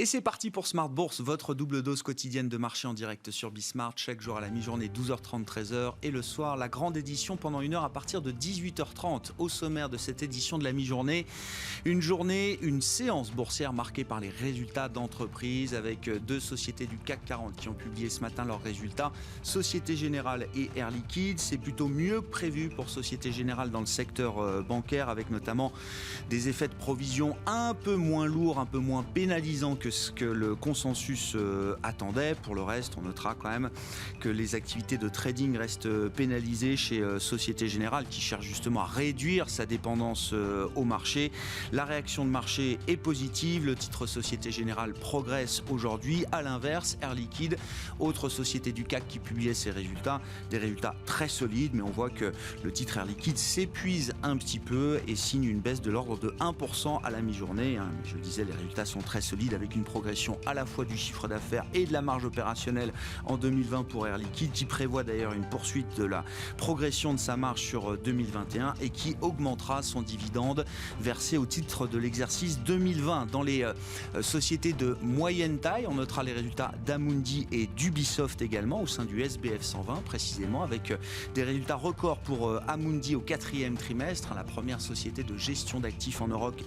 Et c'est parti pour Smart Bourse, votre double dose quotidienne de marché en direct sur Bismart. Chaque jour à la mi-journée, 12h30, 13h. Et le soir, la grande édition pendant une heure à partir de 18h30. Au sommaire de cette édition de la mi-journée, une séance boursière marquée par les résultats d'entreprise avec deux sociétés du CAC 40 qui ont publié ce matin leurs résultats. Société Générale et Air Liquide. C'est plutôt mieux prévu pour Société Générale dans le secteur bancaire avec notamment des effets de provision un peu moins lourds, un peu moins pénalisants que ce que le consensus attendait. Pour le reste, on notera quand même que les activités de trading restent pénalisées chez Société Générale qui cherche justement à réduire sa dépendance au marché. La réaction de marché est positive. Le titre Société Générale progresse aujourd'hui. À l'inverse, Air Liquide, autre société du CAC qui publiait ses résultats, des résultats très solides, mais on voit que le titre Air Liquide s'épuise un petit peu et signe une baisse de l'ordre de 1% à la mi-journée. Je le disais, les résultats sont très solides avec une progression à la fois du chiffre d'affaires et de la marge opérationnelle en 2020 pour Air Liquide, qui prévoit d'ailleurs une poursuite de la progression de sa marge sur 2021 et qui augmentera son dividende versé au titre de l'exercice 2020. Dans les sociétés de moyenne taille, on notera les résultats d'Amundi et d'Ubisoft également au sein du SBF 120 précisément, avec des résultats records pour Amundi au quatrième trimestre, la première société de gestion d'actifs en Europe,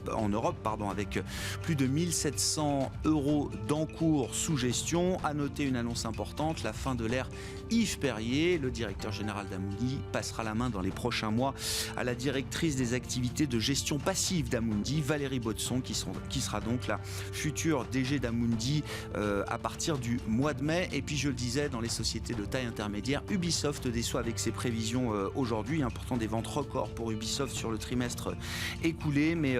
avec plus de 1700 € d'encours sous gestion. À noter une annonce importante, la fin de l'ère Yves Perrier. Le directeur général d'Amundi passera la main dans les prochains mois à la directrice des activités de gestion passive d'Amundi, Valérie Baudson, qui sera donc la future DG d'Amundi à partir du mois de mai. Et puis je le disais, dans les sociétés de taille intermédiaire, Ubisoft déçoit avec ses prévisions aujourd'hui. Pourtant des ventes records pour Ubisoft sur le trimestre écoulé, mais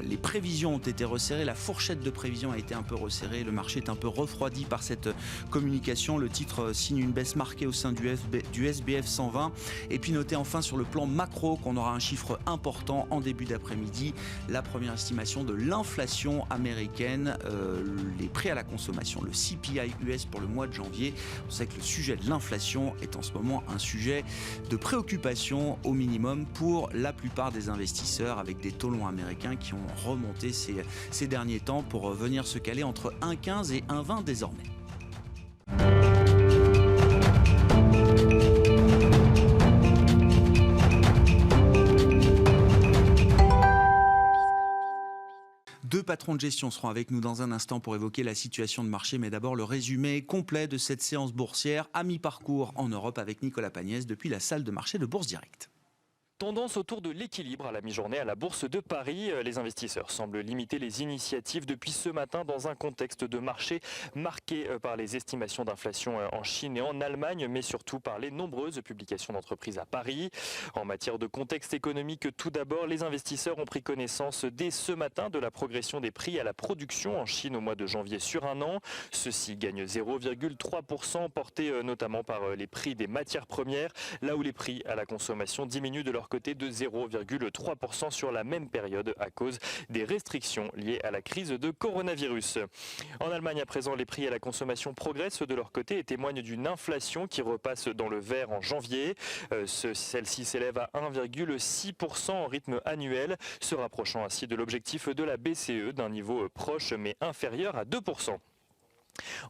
les prévisions ont été resserrées, la fourchette de prévisions a été un peu resserrée, le marché est un peu refroidi par cette communication. Le titre signe une baisse marquée au sein du SBF 120. Et puis notez enfin sur le plan macro qu'on aura un chiffre important en début d'après-midi, la première estimation de l'inflation américaine, les prix à la consommation, le CPI US pour le mois de janvier. On sait que le sujet de l'inflation est en ce moment un sujet de préoccupation au minimum pour la plupart des investisseurs, avec des taux longs américains qui ont remonté ces derniers temps pour venir se caler entre 1,15 et 1,20 désormais. Deux patrons de gestion seront avec nous dans un instant pour évoquer la situation de marché, mais d'abord le résumé complet de cette séance boursière à mi-parcours en Europe avec Nicolas Pagnès depuis la salle de marché de Bourse Direct. Tendance autour de l'équilibre à la mi-journée à la Bourse de Paris. Les investisseurs semblent limiter les initiatives depuis ce matin dans un contexte de marché marqué par les estimations d'inflation en Chine et en Allemagne, mais surtout par les nombreuses publications d'entreprises à Paris. En matière de contexte économique, tout d'abord, les investisseurs ont pris connaissance dès ce matin de la progression des prix à la production en Chine au mois de janvier sur un an. Ceux-ci gagnent 0,3%, portés notamment par les prix des matières premières, là où les prix à la consommation diminuent de leur côté de 0,3% sur la même période à cause des restrictions liées à la crise de coronavirus. En Allemagne, à présent, les prix à la consommation progressent de leur côté et témoignent d'une inflation qui repasse dans le vert en janvier. Celle-ci s'élève à 1,6% en rythme annuel, se rapprochant ainsi de l'objectif de la BCE d'un niveau proche mais inférieur à 2%.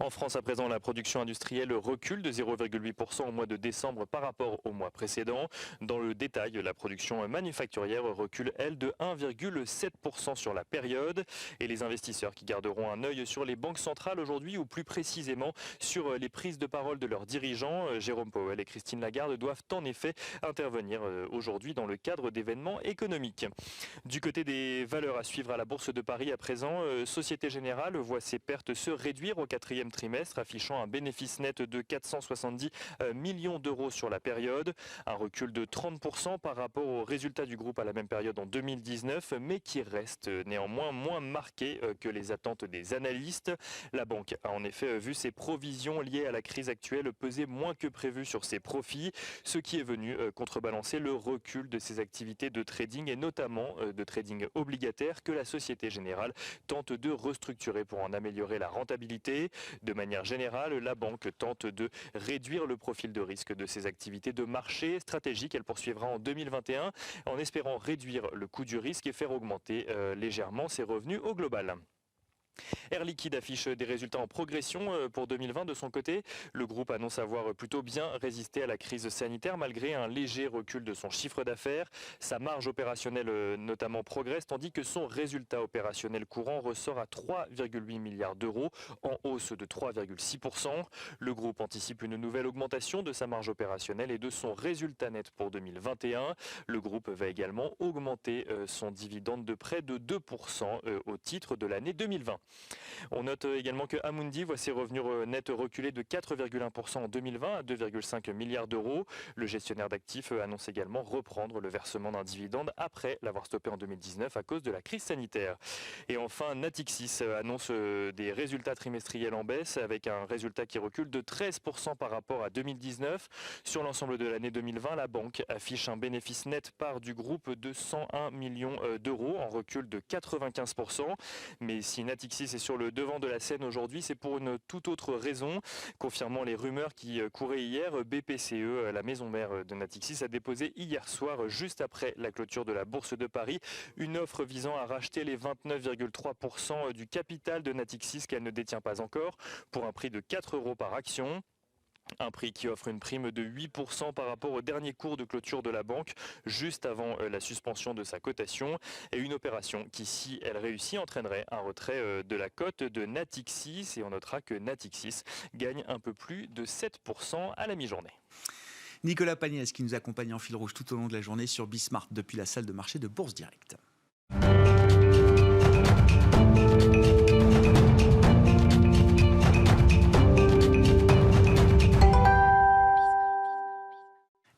En France, à présent, la production industrielle recule de 0,8% au mois de décembre par rapport au mois précédent. Dans le détail, la production manufacturière recule, elle, de 1,7% sur la période. Et les investisseurs qui garderont un œil sur les banques centrales aujourd'hui, ou plus précisément sur les prises de parole de leurs dirigeants, Jérôme Powell et Christine Lagarde, doivent en effet intervenir aujourd'hui dans le cadre d'événements économiques. Du côté des valeurs à suivre à la Bourse de Paris, à présent, Société Générale voit ses pertes se réduire au quatrième trimestre, affichant un bénéfice net de 470 millions d'euros sur la période, un recul de 30% par rapport aux résultats du groupe à la même période en 2019, mais qui reste néanmoins moins marqué que les attentes des analystes. La banque a en effet vu ses provisions liées à la crise actuelle peser moins que prévu sur ses profits, ce qui est venu contrebalancer le recul de ses activités de trading et notamment de trading obligataire que la Société Générale tente de restructurer pour en améliorer la rentabilité. De manière générale, la banque tente de réduire le profil de risque de ses activités de marché. Stratégie qu'elle poursuivra en 2021 en espérant réduire le coût du risque et faire augmenter légèrement ses revenus au global. Air Liquide affiche des résultats en progression pour 2020 de son côté. Le groupe annonce avoir plutôt bien résisté à la crise sanitaire malgré un léger recul de son chiffre d'affaires. Sa marge opérationnelle notamment progresse tandis que son résultat opérationnel courant ressort à 3,8 milliards d'euros en hausse de 3,6%. Le groupe anticipe une nouvelle augmentation de sa marge opérationnelle et de son résultat net pour 2021. Le groupe va également augmenter son dividende de près de 2% au titre de l'année 2020. On note également que Amundi voit ses revenus nets reculer de 4,1% en 2020 à 2,5 milliards d'euros. Le gestionnaire d'actifs annonce également reprendre le versement d'un dividende après l'avoir stoppé en 2019 à cause de la crise sanitaire. Et enfin, Natixis annonce des résultats trimestriels en baisse avec un résultat qui recule de 13% par rapport à 2019. Sur l'ensemble de l'année 2020, la banque affiche un bénéfice net part du groupe de 101 millions d'euros en recul de 95%. Mais si Natixis est sur le devant de la scène aujourd'hui, c'est pour une toute autre raison. Confirmant les rumeurs qui couraient hier, BPCE, la maison mère de Natixis, a déposé hier soir, juste après la clôture de la Bourse de Paris, une offre visant à racheter les 29,3% du capital de Natixis qu'elle ne détient pas encore, pour un prix de 4 € par action. Un prix qui offre une prime de 8% par rapport au dernier cours de clôture de la banque, juste avant la suspension de sa cotation. Et une opération qui, si elle réussit, entraînerait un retrait de la cote de Natixis. Et on notera que Natixis gagne un peu plus de 7% à la mi-journée. Nicolas Pagnès qui nous accompagne en fil rouge tout au long de la journée sur Bismart depuis la salle de marché de Bourse Direct.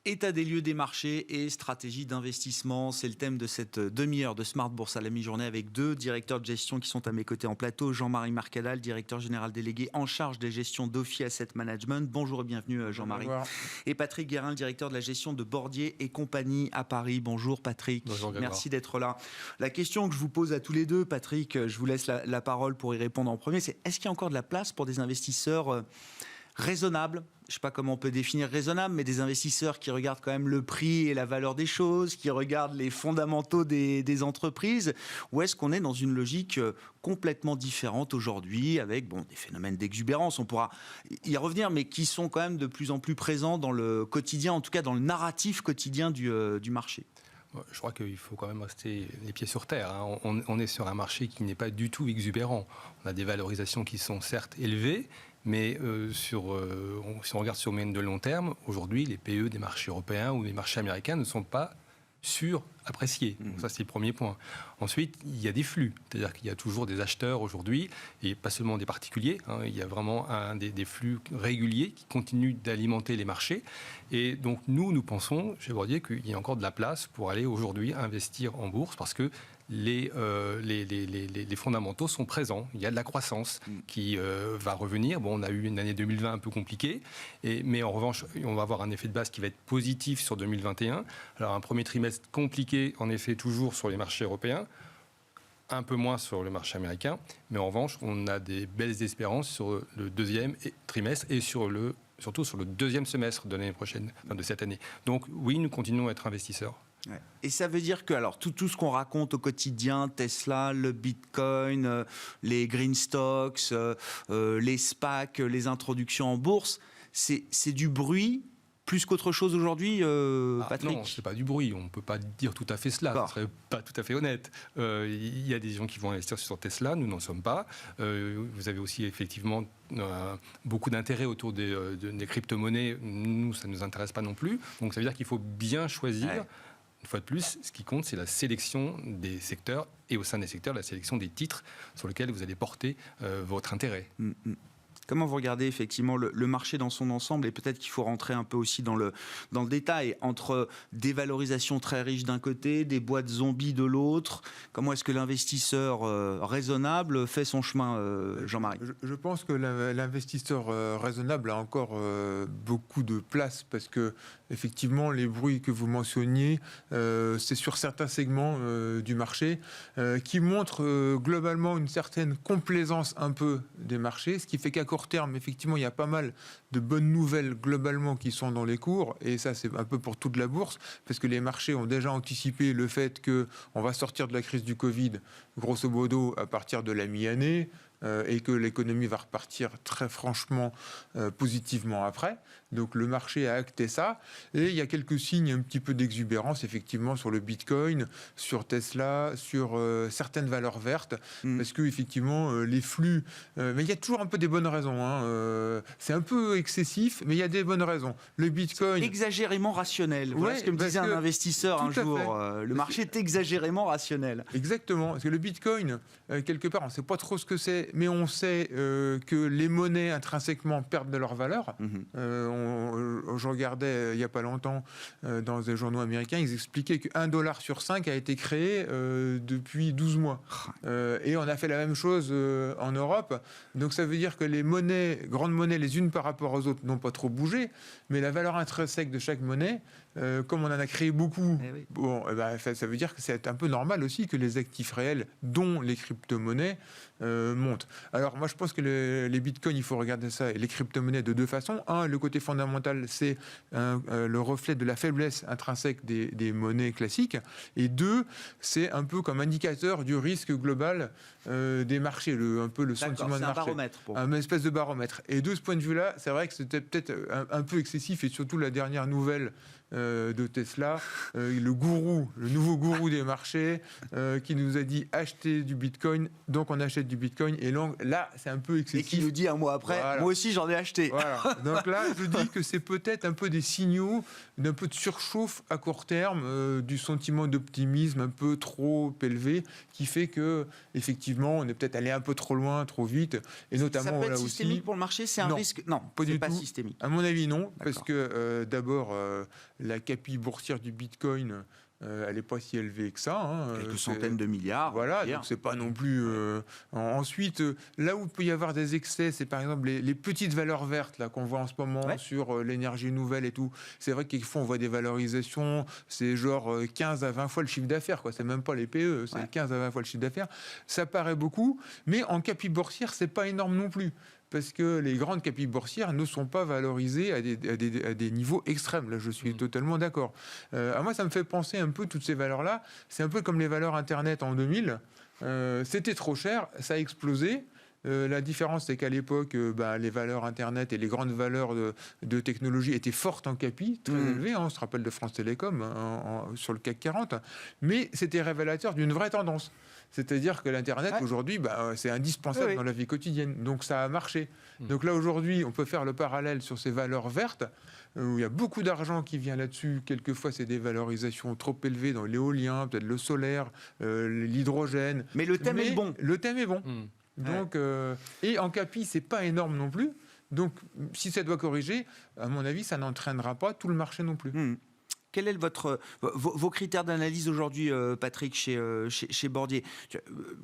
État des lieux des marchés et stratégie d'investissement, c'est le thème de cette demi-heure de Smart Bourse à la mi-journée avec deux directeurs de gestion qui sont à mes côtés en plateau. Jean-Marie Marcadal, directeur général délégué en charge des gestions d'Ophi Asset Management. Bonjour et bienvenue Jean-Marie. Bonjour. Et Patrick Guérin, le directeur de la gestion de Bordier et compagnie à Paris. Bonjour Patrick. Bonjour, merci d'être là. La question que je vous pose à tous les deux, Patrick, je vous laisse la parole pour y répondre en premier, c'est est-ce qu'il y a encore de la place pour des investisseurs raisonnable, je ne sais pas comment on peut définir raisonnable, mais des investisseurs qui regardent quand même le prix et la valeur des choses, qui regardent les fondamentaux des entreprises, ou est-ce qu'on est dans une logique complètement différente aujourd'hui, avec des phénomènes d'exubérance, on pourra y revenir, mais qui sont quand même de plus en plus présents dans le quotidien, en tout cas dans le narratif quotidien du marché? Je crois qu'il faut quand même rester les pieds sur terre. On est sur un marché qui n'est pas du tout exubérant. On a des valorisations qui sont certes élevées, mais si on regarde sur moyenne de long terme, aujourd'hui, les PE des marchés européens ou des marchés américains ne sont pas surappréciés. Donc ça, c'est le premier point. Ensuite, il y a des flux. C'est-à-dire qu'il y a toujours des acheteurs aujourd'hui, et pas seulement des particuliers. Il y a vraiment des flux réguliers qui continuent d'alimenter les marchés. Et donc, nous pensons, chez Bordier, qu'il y a encore de la place pour aller aujourd'hui investir en bourse parce que les fondamentaux sont présents. Il y a de la croissance qui va revenir. On a eu une année 2020 un peu compliquée, mais en revanche, on va avoir un effet de base qui va être positif sur 2021. Alors, un premier trimestre compliqué, en effet, toujours sur les marchés européens, un peu moins sur le marché américain, mais en revanche, on a des belles espérances sur le deuxième trimestre et surtout sur le deuxième semestre de l'année prochaine, de cette année. Donc oui, nous continuons à être investisseurs. Ouais. Et ça veut dire que alors, tout ce qu'on raconte au quotidien, Tesla, le Bitcoin, les green stocks, les SPAC, les introductions en bourse, c'est du bruit plus qu'autre chose aujourd'hui, Patrick? Non, c'est pas du bruit. On ne peut pas dire tout à fait cela. Ce serait pas tout à fait honnête. Il y a des gens qui vont investir sur Tesla. Nous n'en sommes pas. Vous avez aussi effectivement beaucoup d'intérêt autour des crypto-monnaies. Nous, ça ne nous intéresse pas non plus. Donc ça veut dire qu'il faut bien choisir. Ouais. Une fois de plus, ce qui compte, c'est la sélection des secteurs et au sein des secteurs, la sélection des titres sur lesquels vous allez porter votre intérêt. Comment vous regardez effectivement le marché dans son ensemble, et peut-être qu'il faut rentrer un peu aussi dans le détail, entre des valorisations très riches d'un côté, des boîtes zombies de l'autre? Comment est-ce que l'investisseur raisonnable fait son chemin, Jean-Marie? Je pense que l'investisseur raisonnable a encore beaucoup de place, parce que effectivement, les bruits que vous mentionniez, c'est sur certains segments du marché qui montrent globalement une certaine complaisance un peu des marchés, ce qui fait qu'à court terme, effectivement, il y a pas mal de bonnes nouvelles globalement qui sont dans les cours, et ça, c'est un peu pour toute la bourse, parce que les marchés ont déjà anticipé le fait qu'on va sortir de la crise du Covid, grosso modo, à partir de la mi-année. et que l'économie va repartir très franchement positivement après. Donc le marché a acté ça. Et il y a quelques signes un petit peu d'exubérance, effectivement, sur le Bitcoin, sur Tesla, sur certaines valeurs vertes, parce que effectivement les flux... mais il y a toujours un peu des bonnes raisons. C'est un peu excessif, mais il y a des bonnes raisons. Le Bitcoin... Exagérément rationnel. Voilà ce que me disait un investisseur un jour. Le marché est exagérément rationnel. Exactement. Parce que le Bitcoin, quelque part, on ne sait pas trop ce que c'est, mais on sait que les monnaies intrinsèquement perdent de leur valeur. Je regardais il n'y a pas longtemps dans des journaux américains, ils expliquaient $1 sur 5 a été créé depuis 12 mois. Et on a fait la même chose en Europe. Donc ça veut dire que les monnaies, grandes monnaies, les unes par rapport aux autres, n'ont pas trop bougé, mais la valeur intrinsèque de chaque monnaie, comme on en a créé beaucoup, ça veut dire que c'est un peu normal aussi que les actifs réels, dont les crypto-monnaies, montent. Alors moi je pense que les bitcoins, il faut regarder ça, et les crypto-monnaies de deux façons. Un, le côté fondamental, c'est le reflet de la faiblesse intrinsèque des monnaies classiques. Et deux, c'est un peu comme indicateur du risque global des marchés, un peu le sentiment de marché. C'est un baromètre. Un espèce de baromètre. Et de ce point de vue-là, c'est vrai que c'était peut-être un peu excessif, et surtout la dernière nouvelle de Tesla, le nouveau gourou des marchés, qui nous a dit acheter du Bitcoin, donc on achète du Bitcoin, et là c'est un peu excessif. Et qui nous dit un mois après, voilà. Moi aussi j'en ai acheté. Voilà. Donc là, je dis que c'est peut-être un peu des signaux d'un peu de surchauffe à court terme, du sentiment d'optimisme un peu trop élevé, qui fait que effectivement on est peut-être allé un peu trop loin, trop vite, et notamment ça peut être là systémique aussi. Pour le marché, c'est un risque. Non, pas du pas tout. Systémique. À mon avis, non, parce que d'abord la capille boursière du Bitcoin, elle n'est pas si élevée que ça. Quelques centaines de milliards. Voilà, donc c'est pas non plus... Ensuite, là où il peut y avoir des excès, c'est par exemple les petites valeurs vertes là, qu'on voit en ce moment sur l'énergie nouvelle et tout. C'est vrai qu'il on voit des valorisations, c'est genre 15 à 20 fois le chiffre d'affaires, quoi. C'est même pas les PE, c'est 15 à 20 fois le chiffre d'affaires. Ça paraît beaucoup, mais en capille boursière, c'est pas énorme non plus. Parce que les grandes capilles boursières ne sont pas valorisées à des niveaux extrêmes. Là, je suis totalement d'accord. À moi, ça me fait penser un peu, toutes ces valeurs-là, c'est un peu comme les valeurs Internet en 2000. C'était trop cher, ça a explosé. La différence, c'est qu'à l'époque, les valeurs Internet et les grandes valeurs de technologie étaient fortes en capi, très élevées. On se rappelle de France Télécom sur le CAC 40. Mais c'était révélateur d'une vraie tendance. C'est-à-dire que l'Internet, aujourd'hui, c'est indispensable dans la vie quotidienne. Donc ça a marché. Donc là, aujourd'hui, on peut faire le parallèle sur ces valeurs vertes, où il y a beaucoup d'argent qui vient là-dessus. Quelquefois, c'est des valorisations trop élevées dans l'éolien, peut-être le solaire, l'hydrogène. Mais le thème est bon. Le thème est bon. Donc, et en capi, c'est pas énorme non plus. Donc, si ça doit corriger, à mon avis, ça n'entraînera pas tout le marché non plus. Quel est vos critères d'analyse aujourd'hui, Patrick, chez Bordier?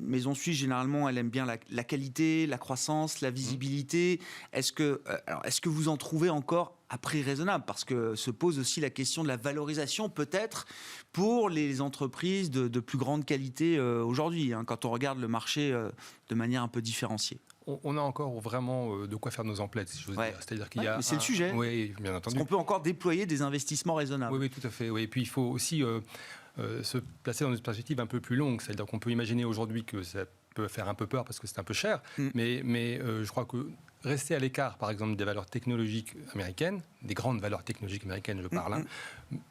Maison Suisse, généralement, elle aime bien la qualité, la croissance, la visibilité. Est-ce que vous en trouvez encore à prix raisonnable? Parce que se pose aussi la question de la valorisation, peut-être, pour les entreprises de plus grande qualité aujourd'hui, quand on regarde le marché de manière un peu différenciée. On a encore vraiment de quoi faire nos emplettes, si je veux dire. C'est-à-dire qu'il y a. Mais c'est le sujet. Oui, bien entendu. Parce qu'on peut encore déployer des investissements raisonnables. Oui, tout à fait. Oui. Et puis il faut aussi se placer dans une perspective un peu plus longue. C'est-à-dire qu'on peut imaginer aujourd'hui que ça peut faire un peu peur parce que c'est un peu cher. Mais je crois que rester à l'écart, par exemple, des valeurs technologiques américaines, des grandes valeurs technologiques américaines, je parle,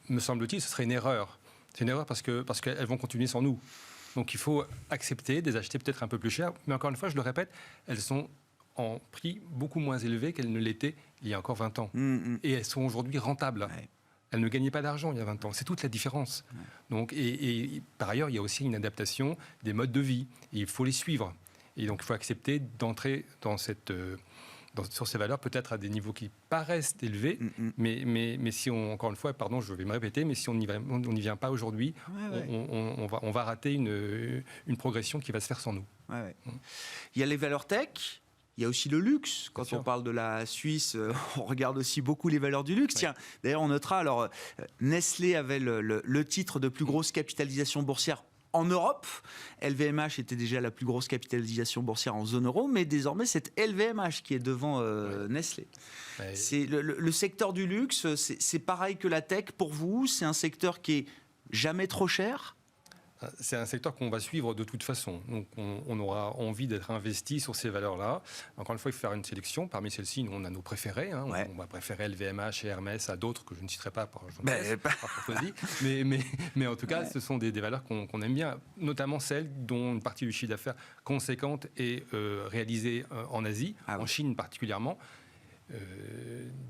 me semble-t-il, ce serait une erreur. C'est une erreur parce qu'elles vont continuer sans nous. Donc il faut accepter de les acheter peut-être un peu plus cher. Mais encore une fois, je le répète, elles sont en prix beaucoup moins élevé qu'elles ne l'étaient il y a encore 20 ans. Et elles sont aujourd'hui rentables. Elles ne gagnaient pas d'argent il y a 20 ans. C'est toute la différence. Donc, et par ailleurs, il y a aussi une adaptation des modes de vie. Et il faut les suivre. Et donc, il faut accepter d'entrer dans sur ces valeurs, peut-être à des niveaux qui paraissent élevés, mais si encore une fois, pardon, je vais me répéter, mais si on n'y vient pas aujourd'hui, on va rater une progression qui va se faire sans nous. Il y a les valeurs tech. Il y a aussi le luxe. Quand on parle de la Suisse, on regarde aussi beaucoup les valeurs du luxe. Tiens, d'ailleurs, on notera, Nestlé avait le titre de plus grosse capitalisation boursière en Europe. LVMH était déjà la plus grosse capitalisation boursière en zone euro, mais désormais, c'est LVMH qui est devant Nestlé. C'est le secteur du luxe, c'est pareil que la tech pour vous. C'est un secteur qui est jamais trop cher. C'est un secteur qu'on va suivre de toute façon. Donc on aura envie d'être investi sur ces valeurs-là. Encore une fois, il faut faire une sélection. Parmi celles-ci, nous, on a nos préférés. On va préférer LVMH et Hermès à d'autres que je ne citerai pas par courtoisie. Mais en tout cas, ce sont des valeurs qu'on aime bien, notamment celles dont une partie du chiffre d'affaires conséquente est réalisée en Asie, en Chine particulièrement.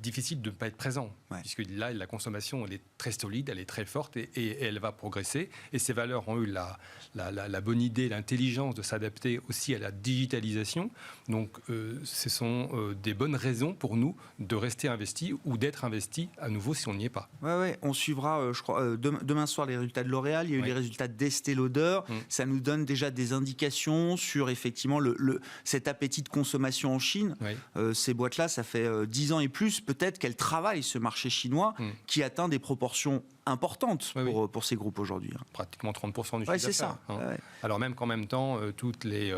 Difficile de ne pas être présent, puisque là, la consommation, elle est très solide, elle est très forte et elle va progresser. Et ces valeurs ont eu la bonne idée, l'intelligence de s'adapter aussi à la digitalisation. Donc, ce sont des bonnes raisons pour nous de rester investis ou d'être investis à nouveau si on n'y est pas. On suivra, je crois, demain soir les résultats de L'Oréal. Il y a eu les résultats d'Estée Lauder. Ça nous donne déjà des indications sur effectivement cet appétit de consommation en Chine. Ces boîtes-là, ça fait 10 ans et plus, peut-être qu'elles travaillent ce marché chinois qui atteint des proportions importantes pour ces groupes aujourd'hui. Pratiquement 30% du chiffre d'affaires. C'est ça. Alors même qu'en même temps, toutes les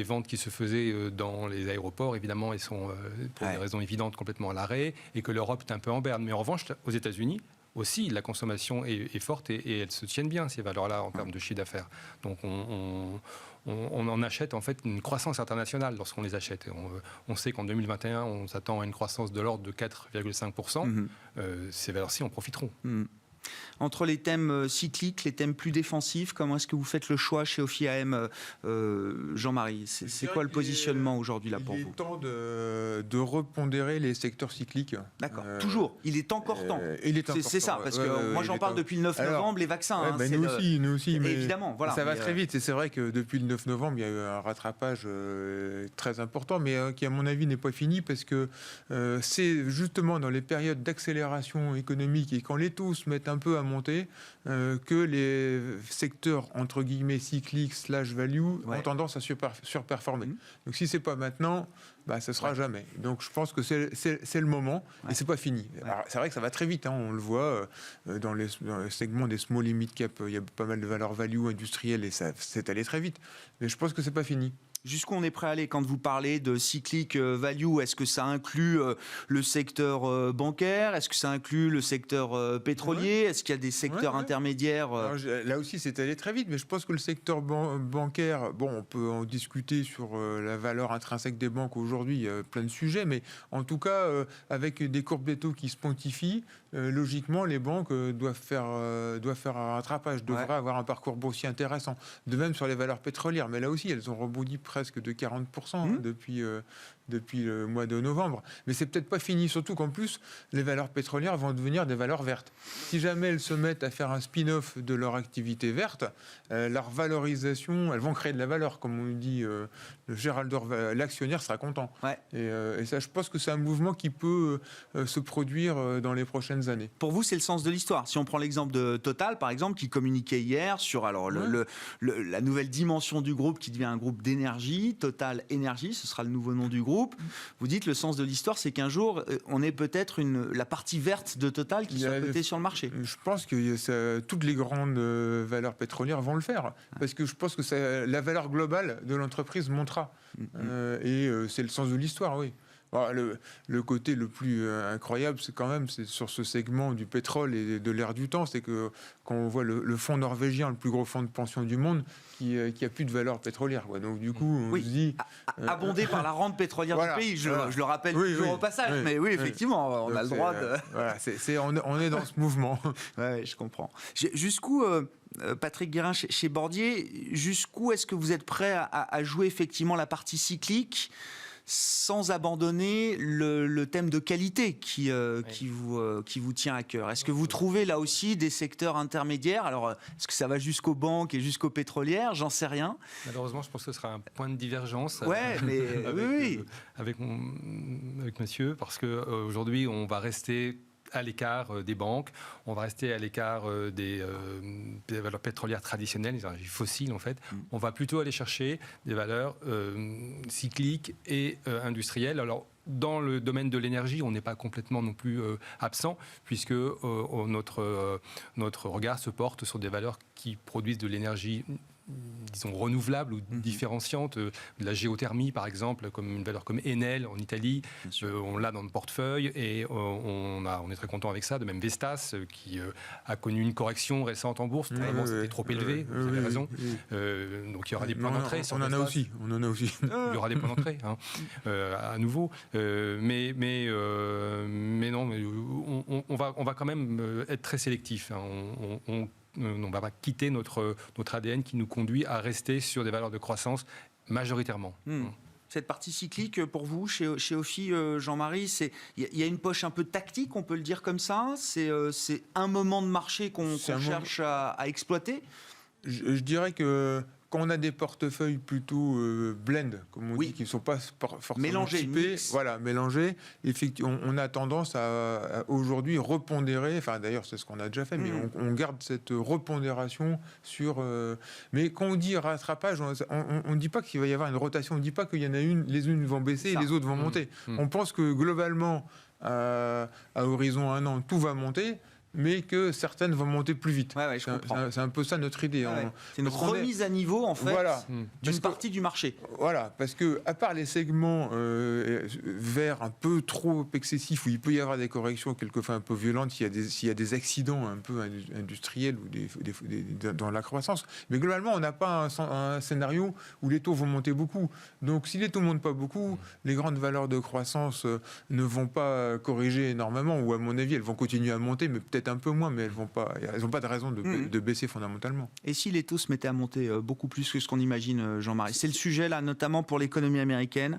ventes qui se faisaient dans les aéroports, évidemment, elles sont, pour des raisons évidentes, complètement à l'arrêt, et que l'Europe est un peu en berne. Mais en revanche, aux États-Unis, aussi, la consommation est forte et elles se tiennent bien, ces valeurs-là, en termes de chiffre d'affaires. Donc on en achète en fait une croissance internationale lorsqu'on les achète. On sait qu'en 2021, on s'attend à une croissance de l'ordre de 4,5%. Ces valeurs-ci en profiteront. Entre les thèmes cycliques, les thèmes plus défensifs, comment est-ce que vous faites le choix chez Ophi AM, Jean-Marie? C'est quoi le positionnement aujourd'hui là pour vous? Il est temps de repondérer les secteurs cycliques. D'accord, toujours. Il est encore temps. C'est ça, parce que moi j'en parle depuis le 9 novembre, les vaccins. Nous aussi, mais évidemment. Voilà, ça va très vite. Et c'est vrai que depuis le 9 novembre, il y a eu un rattrapage très important, mais qui à mon avis n'est pas fini, parce que c'est justement dans les périodes d'accélération économique et quand les taux se mettent un peu à monter, que les secteurs entre guillemets cycliques / value ont tendance à surperformer. Donc si c'est pas maintenant, ça sera jamais. Donc je pense que c'est le moment et c'est pas fini. Alors, c'est vrai que ça va très vite, on le voit dans les segments des small et mid cap, il y a pas mal de valeurs value industrielles et ça c'est allé très vite. Mais je pense que c'est pas fini. Jusqu'où on est prêt à aller quand vous parlez de cyclique value? Est-ce que ça inclut le secteur bancaire? Est-ce que ça inclut le secteur pétrolier? Est-ce qu'il y a des secteurs intermédiaires? Alors, là aussi, c'est allé très vite, mais je pense que le secteur bancaire, on peut en discuter sur la valeur intrinsèque des banques aujourd'hui, il y a plein de sujets, mais en tout cas, avec des courbes des taux qui se pontifient, logiquement, les banques doivent faire un rattrapage, devraient avoir un parcours boursier intéressant. De même sur les valeurs pétrolières, mais là aussi, elles ont rebondi presque de 40% depuis le mois de novembre. Mais c'est peut-être pas fini, surtout qu'en plus, les valeurs pétrolières vont devenir des valeurs vertes. Si jamais elles se mettent à faire un spin-off de leur activité verte, leur valorisation, elles vont créer de la valeur, comme on dit, le shareholder, l'actionnaire sera content. Et ça, je pense que c'est un mouvement qui peut se produire dans les prochaines années. Pour vous, c'est le sens de l'histoire. Si on prend l'exemple de Total, par exemple, qui communiquait hier sur la nouvelle dimension du groupe qui devient un groupe d'énergie, Total Énergie, ce sera le nouveau nom du groupe. Vous dites le sens de l'histoire, c'est qu'un jour, on ait peut-être la partie verte de Total qui soit cotée sur le marché. Je pense que toutes les grandes valeurs pétrolières vont le faire. Parce que je pense que la valeur globale de l'entreprise montera. Et c'est le sens de l'histoire, oui. Le côté le plus incroyable, c'est sur ce segment du pétrole et de l'ère du temps, c'est que quand on voit le fonds norvégien, le plus gros fonds de pension du monde, qui a plus de valeur pétrolière. Donc du coup, on se dit... abondé par la rente pétrolière du pays, je le rappelle toujours au passage, mais effectivement, on a le droit de... on est dans ce mouvement. Je comprends. Jusqu'où... Patrick Guérin, chez Bordier, jusqu'où est-ce que vous êtes prêt à jouer effectivement la partie cyclique sans abandonner le thème de qualité qui vous tient à cœur? Est-ce que vous trouvez là aussi des secteurs intermédiaires? Alors, est-ce que ça va jusqu'aux banques et jusqu'aux pétrolières? J'en sais rien. Malheureusement, je pense que ce sera un point de divergence avec monsieur, parce qu'aujourd'hui, on va rester à l'écart des banques, on va rester à l'écart des valeurs pétrolières traditionnelles, des énergies fossiles en fait. On va plutôt aller chercher des valeurs cycliques et industrielles. Alors, dans le domaine de l'énergie, on n'est pas complètement non plus absent, puisque notre regard se porte sur des valeurs qui produisent de l'énergie disons, renouvelables ou différenciantes, de la géothermie par exemple, comme une valeur comme Enel en Italie, on l'a dans le portefeuille et on est très content avec ça. De même Vestas qui a connu une correction récente en bourse, probablement c'était trop élevé, vous avez raison. Donc il y aura des points d'entrée. On en a aussi. Il y aura des points d'entrée à nouveau, mais non, on va quand même être très sélectif. On ne va pas quitter notre ADN qui nous conduit à rester sur des valeurs de croissance majoritairement. Cette partie cyclique, pour vous, chez OFI, Jean-Marie, il y a une poche un peu tactique, on peut le dire comme ça. C'est un moment de marché qu'on cherche à exploiter. Je dirais que quand on a des portefeuilles plutôt blend, comme on dit, qui ne sont pas forcément typés, mélangés, effectivement, on a tendance à aujourd'hui repondérer, enfin d'ailleurs c'est ce qu'on a déjà fait, mais on garde cette repondération sur... mais quand on dit rattrapage, on ne dit pas qu'il va y avoir une rotation, on ne dit pas qu'il y en a les unes vont baisser et les autres vont monter. On pense que globalement, à horizon 1 an, tout va monter, mais que certaines vont monter plus vite. C'est un peu ça notre idée. C'est une remise à niveau, en fait, d'une partie du marché. Voilà, parce que à part les segments verts un peu trop excessifs, où il peut y avoir des corrections quelquefois un peu violentes, s'il y a des accidents un peu industriels ou dans la croissance, mais globalement, on n'a pas un scénario où les taux vont monter beaucoup. Donc, si les taux ne montent pas beaucoup, les grandes valeurs de croissance ne vont pas corriger énormément, ou à mon avis, elles vont continuer à monter, mais peut-être un peu moins, mais elles n'ont pas de raison de baisser fondamentalement. Et si les taux se mettaient à monter beaucoup plus que ce qu'on imagine, Jean-Marie? C'est le sujet, là, notamment pour l'économie américaine,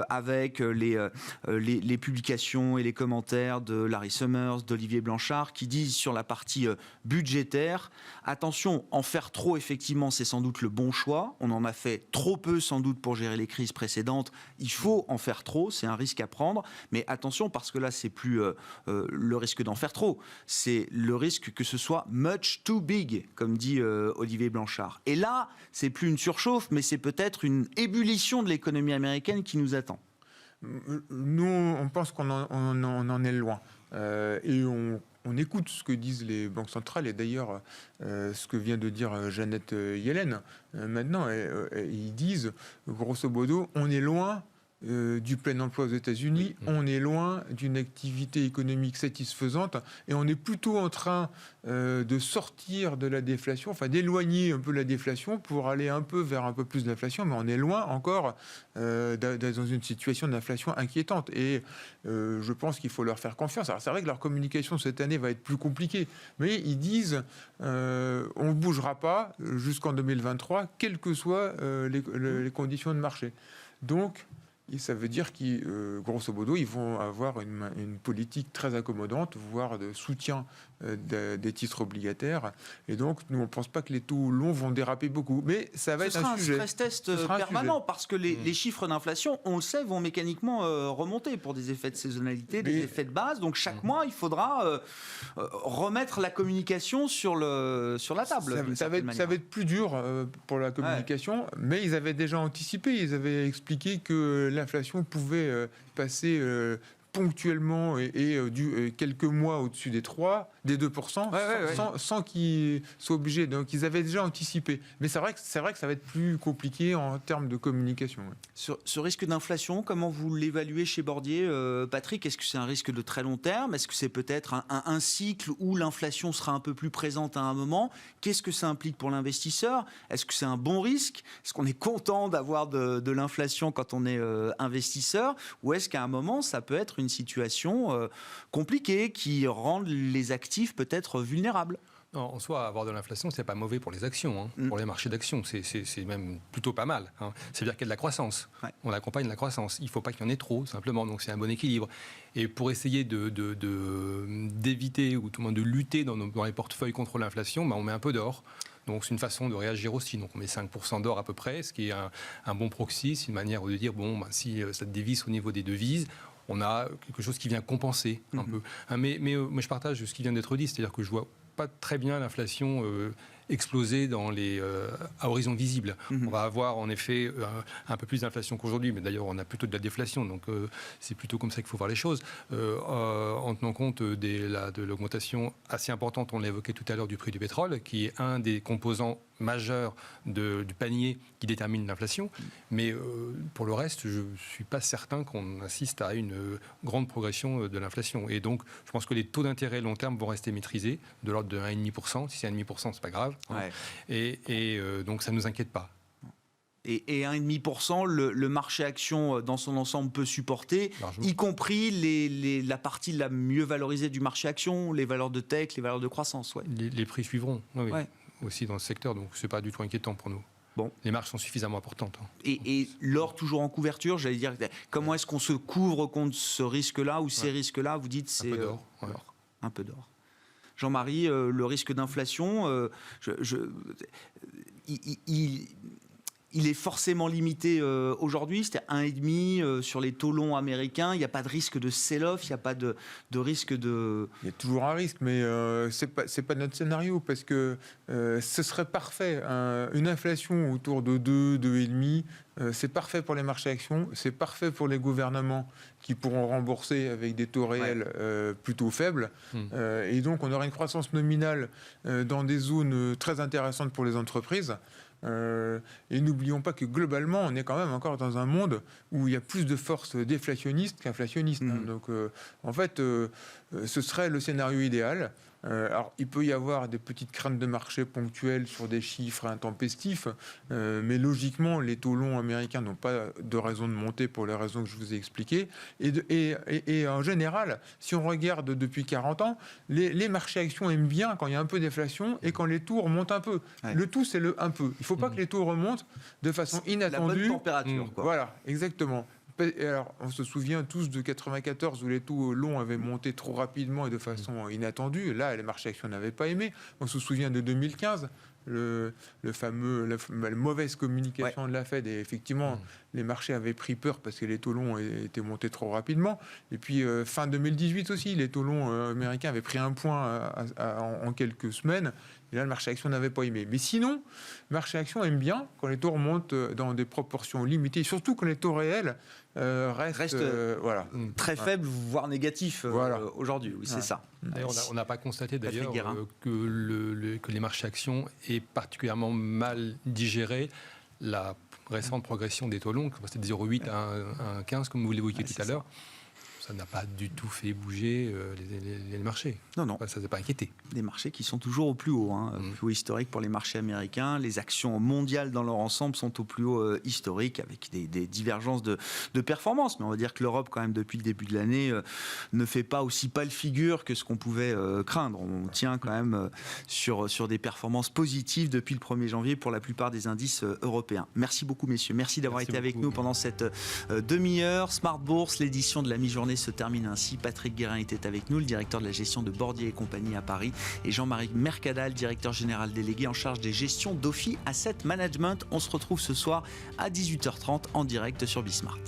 avec les publications et les commentaires de Larry Summers, d'Olivier Blanchard, qui disent sur la partie budgétaire, attention, en faire trop, effectivement, c'est sans doute le bon choix. On en a fait trop peu, sans doute, pour gérer les crises précédentes. Il faut en faire trop, c'est un risque à prendre. Mais attention, parce que là, c'est plus le risque d'en faire trop. C'est le risque que ce soit much too big, comme dit Olivier Blanchard. Et là, c'est plus une surchauffe, mais c'est peut-être une ébullition de l'économie américaine qui nous attend. Nous, on pense qu'on en est loin. Et on écoute ce que disent les banques centrales, et d'ailleurs ce que vient de dire Janet Yellen. Maintenant, ils disent, grosso modo, on est loin du plein emploi aux États-Unis, on est loin d'une activité économique satisfaisante, et on est plutôt en train de sortir de la déflation, enfin d'éloigner un peu la déflation pour aller un peu vers un peu plus d'inflation, mais on est loin encore dans une situation d'inflation inquiétante. Et je pense qu'il faut leur faire confiance. Alors c'est vrai que leur communication cette année va être plus compliquée, mais ils disent on ne bougera pas jusqu'en 2023, quelles que soient les conditions de marché. Donc, et ça veut dire qu'ils, grosso modo, ils vont avoir une politique très accommodante, voire de soutien des titres obligataires. Et donc, nous, on ne pense pas que les taux longs vont déraper beaucoup. Mais ça va être un sujet. Ce sera un stress test permanent, parce que les chiffres d'inflation, on le sait, vont mécaniquement remonter pour des effets de saisonnalité, des effets de base. Donc, chaque mois, il faudra remettre la communication sur la table. Ça va être plus dur pour la communication, mais ils avaient déjà anticipé. Ils avaient expliqué que l'inflation pouvait passer ponctuellement et quelques mois au-dessus des 2%, sans qu'ils soient obligés. Donc, ils avaient déjà anticipé. Mais c'est vrai que ça va être plus compliqué en termes de communication. Sur ce risque d'inflation, comment vous l'évaluez chez Bordier, Patrick? Est-ce que c'est un risque de très long terme? Est-ce que c'est peut-être un cycle où l'inflation sera un peu plus présente à un moment? Qu'est-ce que ça implique pour l'investisseur? Est-ce que c'est un bon risque? Est-ce qu'on est content d'avoir de l'inflation quand on est investisseur? Ou est-ce qu'à un moment, ça peut être une situation compliquée qui rend les actifs peut-être vulnérables? Non, en soi, avoir de l'inflation, c'est pas mauvais pour les actions, pour les marchés d'actions. C'est même plutôt pas mal. C'est-à-dire qu'il y a de la croissance. Ouais. On accompagne la croissance. Il ne faut pas qu'il y en ait trop, simplement. Donc c'est un bon équilibre. Et pour essayer d'éviter ou tout le monde de lutter dans les portefeuilles contre l'inflation, on met un peu d'or. Donc c'est une façon de réagir aussi. Donc on met 5% d'or à peu près, ce qui est un bon proxy. C'est une manière de dire, si ça dévisse au niveau des devises, on a quelque chose qui vient compenser un peu. Mais je partage ce qui vient d'être dit, c'est-à-dire que je vois pas très bien l'inflation exploser à horizon visible. On va avoir en effet un peu plus d'inflation qu'aujourd'hui, mais d'ailleurs on a plutôt de la déflation, donc c'est plutôt comme ça qu'il faut voir les choses. En tenant compte de l'augmentation assez importante, on l'a évoqué tout à l'heure, du prix du pétrole, qui est un des composants majeurs du panier qui détermine l'inflation. Mais pour le reste, je ne suis pas certain qu'on assiste à une grande progression de l'inflation. Et donc, je pense que les taux d'intérêt long terme vont rester maîtrisés, de l'ordre de 1,5%. Si c'est 1,5%, c'est pas grave. Ouais. Et donc, ça ne nous inquiète pas. Et 1,5%, le marché action dans son ensemble peut supporter, largement, y compris la partie la mieux valorisée du marché action, les valeurs de tech, les valeurs de croissance. Ouais. Les prix suivront, oui, ouais, aussi dans ce secteur, donc ce n'est pas du tout inquiétant pour nous. Bon. Les marges sont suffisamment importantes. Et l'or toujours en couverture, j'allais dire, comment est-ce qu'on se couvre contre ce risque-là ou ces risques-là? Vous dites c'est un peu d'or. Un peu d'or. Jean-Marie, le risque d'inflation, il est forcément limité aujourd'hui, c'était 1,5 sur les taux longs américains. Il n'y a pas de risque de sell-off, il n'y a pas de risque de... Il y a toujours un risque, mais c'est pas notre scénario, parce que ce serait parfait. Une inflation autour de 2, 2,5, c'est parfait pour les marchés actions, c'est parfait pour les gouvernements qui pourront rembourser avec des taux réels plutôt faibles. Et donc, on aura une croissance nominale dans des zones très intéressantes pour les entreprises. Et n'oublions pas que globalement, on est quand même encore dans un monde où il y a plus de forces déflationnistes qu'inflationnistes. Donc, en fait, ce serait le scénario idéal. Alors, il peut y avoir des petites craintes de marché ponctuelles sur des chiffres intempestifs, mais logiquement, les taux longs américains n'ont pas de raison de monter pour les raisons que je vous ai expliquées. Et en général, si on regarde depuis 40 ans, les marchés actions aiment bien quand il y a un peu d'inflation et quand les taux remontent un peu. Ouais. Le tout, c'est le un peu. Il ne faut pas que les taux remontent de façon inattendue. La bonne température, quoi. Voilà, exactement. Alors, on se souvient tous de 94 où les taux longs avaient monté trop rapidement et de façon inattendue. Là, les marchés actions n'avaient pas aimé. On se souvient de 2015, la mauvaise communication de la Fed. Et effectivement, les marchés avaient pris peur parce que les taux longs étaient montés trop rapidement. Et puis, fin 2018 aussi, les taux longs américains avaient pris un point en quelques semaines. Et là, le marché action n'avait pas aimé. Mais sinon, le marché action aime bien quand les taux remontent dans des proportions limitées, surtout quand les taux réels restent très faibles, voire négatifs aujourd'hui. Oui, c'est ça. On n'a pas constaté d'ailleurs que les marchés actions aient particulièrement mal digéré la récente progression des taux longs, c'était de 0,8 à 1,15, comme vous l'évoquiez tout à l'heure. Ça n'a pas du tout fait bouger les marchés. Non. Ça ne s'est pas inquiété. Des marchés qui sont toujours au plus haut, plus haut historique pour les marchés américains. Les actions mondiales dans leur ensemble sont au plus haut historique, avec des divergences de performance. Mais on va dire que l'Europe, quand même, depuis le début de l'année, ne fait pas aussi pâle figure que ce qu'on pouvait craindre. On tient quand même sur des performances positives depuis le 1er janvier pour la plupart des indices européens. Merci beaucoup, messieurs. Merci d'avoir été avec nous pendant cette demi-heure. Smart Bourse, l'édition de la mi-journée se termine ainsi. Patrick Guérin était avec nous, le directeur de la gestion de Bordier et compagnie à Paris, et Jean-Marie Mercadal, directeur général délégué en charge des gestions d'Ophi Asset Management. On se retrouve ce soir à 18h30 en direct sur Bismart.